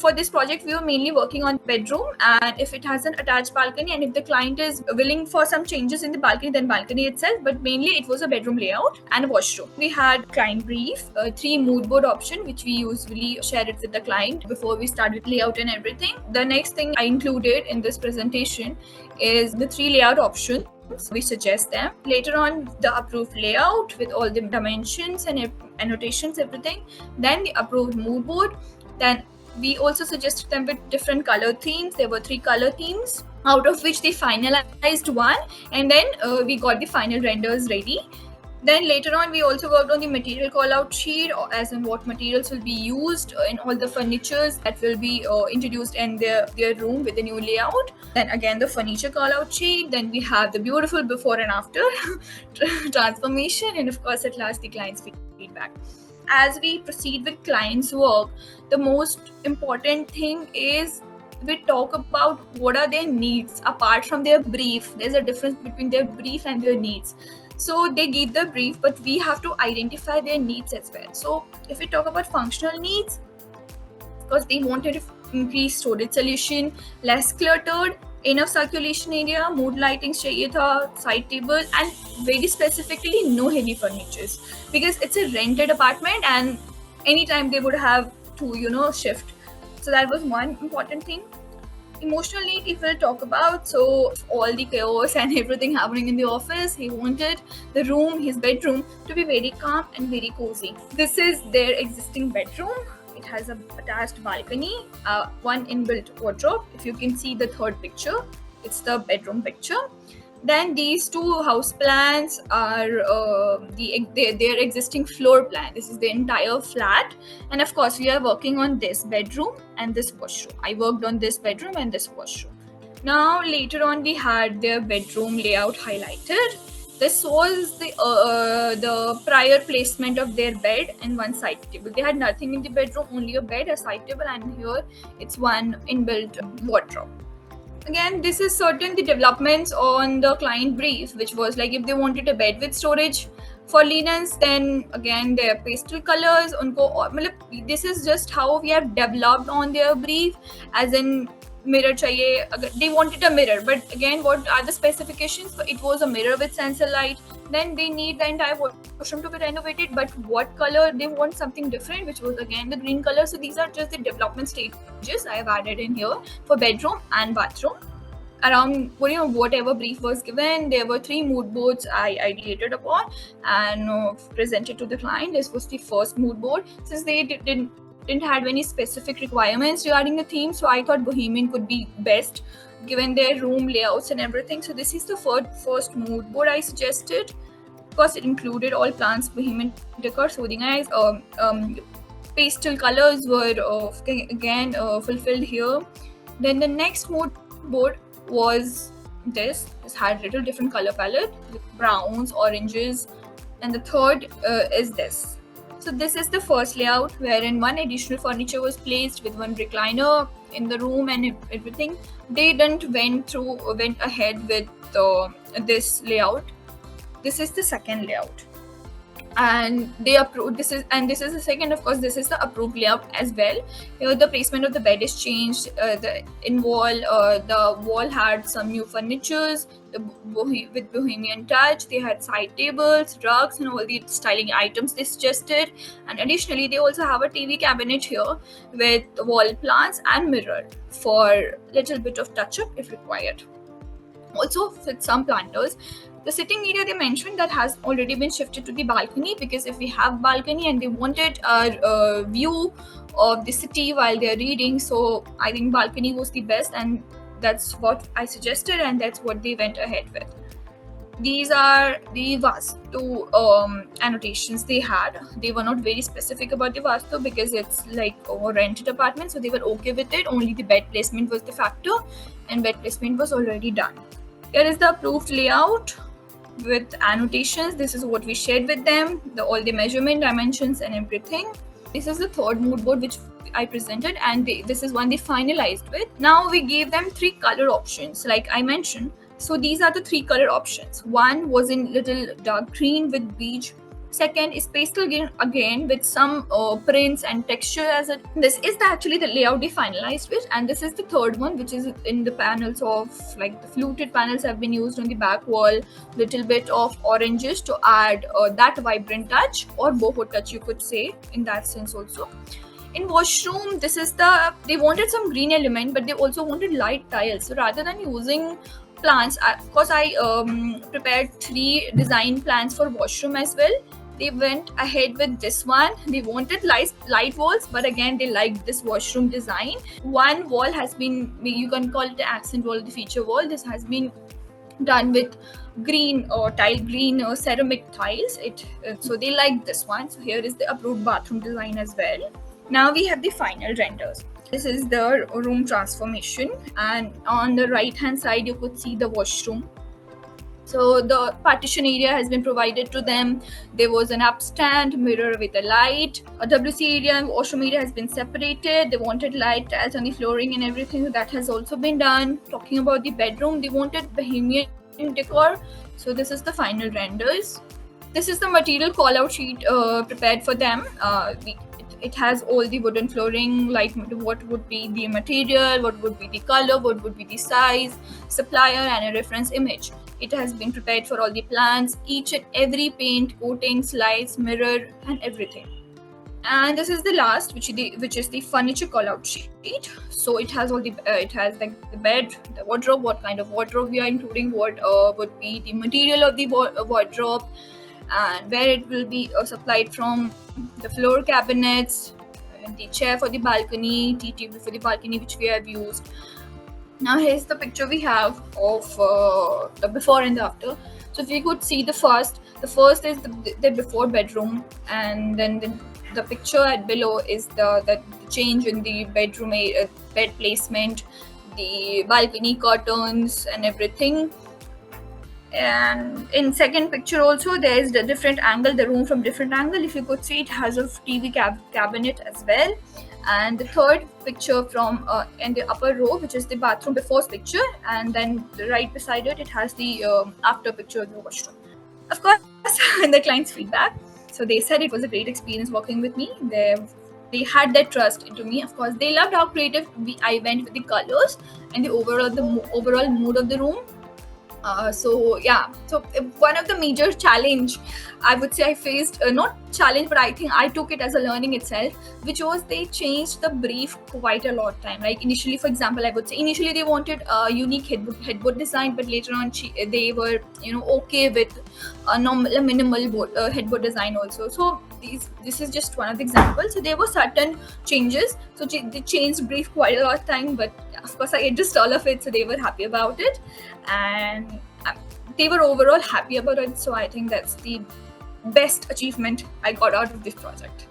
for this project, we were mainly working on bedroom, and if it has an attached balcony, and if the client is willing for some changes in the balcony, then balcony itself. But mainly it was a bedroom layout and a washroom. We had client brief, 3 mood board option, which we usually share it with the client before we started layout and everything. The next thing I included in this presentation is the 3 layout options. We suggest them. Later on, the approved layout with all the dimensions and annotations, everything. Then the approved mood board. Then we also suggested them with different color themes. There were 3 color themes, out of which they finalized one, and then we got the final renders ready. Then later on, we also worked on the material call out sheet, as in what materials will be used in all the furnitures that will be introduced in their room with the new layout. Then again, the furniture call out sheet. Then we have the beautiful before and after transformation, and of course, at last, the client's feedback. As we proceed with clients' work, the most important thing is we talk about what are their needs apart from their brief. There's a difference between their brief and their needs. So they give the brief, but we have to identify their needs as well. So if we talk about functional needs, because they wanted to increase storage solution, less cluttered, enough circulation area, mood lighting चाहिए था, side table, and very specifically no heavy furnitures, because it's a rented apartment and anytime they would have to shift. So that was one important thing. Emotional need, if we'll talk about, so all the chaos and everything happening in the office, he wanted the room, his bedroom, to be very calm and very cozy. This is their existing bedroom. It has a attached balcony, one inbuilt wardrobe. If you can see the third picture, it's the bedroom picture. Then these 2 house plans are their existing floor plan. This is the entire flat, and of course we are working on this bedroom and this washroom. I worked on this bedroom and this washroom. Now later on, we had their bedroom layout highlighted. This was the prior placement of their bed and one side table. They had nothing in the bedroom, only a bed, a side table, and here it's one inbuilt wardrobe. Again, this is certain the developments on the client brief, which was like if they wanted a bed with storage for linens, then again their pastel colors. This is just how we have developed on their brief, as in mirror chahiye. They wanted a mirror, but again, what are the specifications? It was a mirror with sensor light. Then they need the entire washroom to be renovated, but what color? They want something different, which was again the green color. So these are just the development stages I have added in here for bedroom and bathroom. Around whatever brief was given, there were 3 mood boards I ideated upon and presented to the client. This was the first mood board. Since they didn't have any specific requirements regarding the theme, so I thought Bohemian could be best given their room layouts and everything. So this is the first mood board I suggested. Of course, it included all plants, Bohemian decor, soothing eyes. Pastel colors were again fulfilled here. Then the next mood board was this. This had little different color palette with browns, oranges, and the third is this. So this is the first layout, wherein one additional furniture was placed with one recliner in the room and everything. They didn't went ahead with this layout. This is the second layout, and they approved. This is the second. Of course, this is the approved layout as well. Here, the placement of the bed is changed. The wall had some new furnitures. With Bohemian touch, they had side tables, rugs, and all the styling items they suggested. And additionally, they also have a TV cabinet here with wall plants and mirror for little bit of touch up if required. Also, with some planters. The sitting area they mentioned that has already been shifted to the balcony, because if we have balcony and they wanted a view of the city while they're reading, so I think balcony was the best, and that's what I suggested, and that's what they went ahead with. These are the Vastu annotations they had. They were not very specific about the Vastu because it's like a rented apartment, so they were okay with it. Only the bed placement was the factor, and bed placement was already done. Here is the approved layout with annotations. This is what we shared with them, all the measurement dimensions and everything. This is the third mood board which I presented, and this is one they finalized with. Now we gave them 3 color options like I mentioned. So these are the 3 color options. One was in little dark green with beige Second is pastel green again with some prints and texture as it. This is actually the layout they finalized with, and this is the third one, which is in the panels of like the fluted panels have been used on the back wall. Little bit of oranges to add that vibrant touch or boho touch, you could say, in that sense also. In washroom, this is they wanted some green element, but they also wanted light tiles. So rather than using plants, of course I prepared 3 design plans for washroom as well. They went ahead with this one. They wanted light walls, but again they liked this washroom design. One wall has been, you can call it the accent wall, the feature wall. This has been done with green or green or ceramic tiles. So they liked this one. So here is the approved bathroom design as well. Now we have the final renders. This is the room transformation, and on the right hand side you could see the washroom. So the partition area has been provided to them. There was an upstand mirror with a light. A WC area and washroom area has been separated. They wanted light tiles on the flooring and everything. That has also been done. Talking about the bedroom, they wanted bohemian decor. So this is the final renders. This is the material call out sheet prepared for them. It has all the wooden flooring, like what would be the material, what would be the color, what would be the size, supplier, and a reference image. It has been prepared for all the plans, each and every paint, coating, slice, mirror, and everything. And this is the last, which is the furniture call out sheet. So it has all the it has like the bed, the wardrobe, what kind of wardrobe we are including, what would be the material of the wardrobe, and where it will be supplied from, the floor cabinets, the chair for the balcony, TV for the balcony, which we have used. Now here's the picture we have of the before and the after. So if you could see the first is the before bedroom, and then the picture at below is the change in the bedroom bed placement, the balcony curtains and everything. And in second picture also there is the different angle, the room from different angle. If you could see, it has a TV cabinet as well. And the third picture from in the upper row, which is the bathroom before picture, and then right beside it has the after picture of the washroom. Of course, in the client's feedback, so they said it was a great experience working with me. They had that trust into me. Of course, they loved how creative I went with the colors and the overall mood of the room. So one of the major challenge I would say I faced, not challenge, but I think I took it as a learning itself, which was they changed the brief quite a lot time. Like initially, for example, I would say initially they wanted a unique headboard design, but later on they were okay with a minimal headboard design also. So this is just one of the examples. So there were certain changes. So they changed brief quite a lot of time, but of course I adjust all of it, so they were happy about it, and they were overall happy about it. So I think that's the best achievement I got out of this project.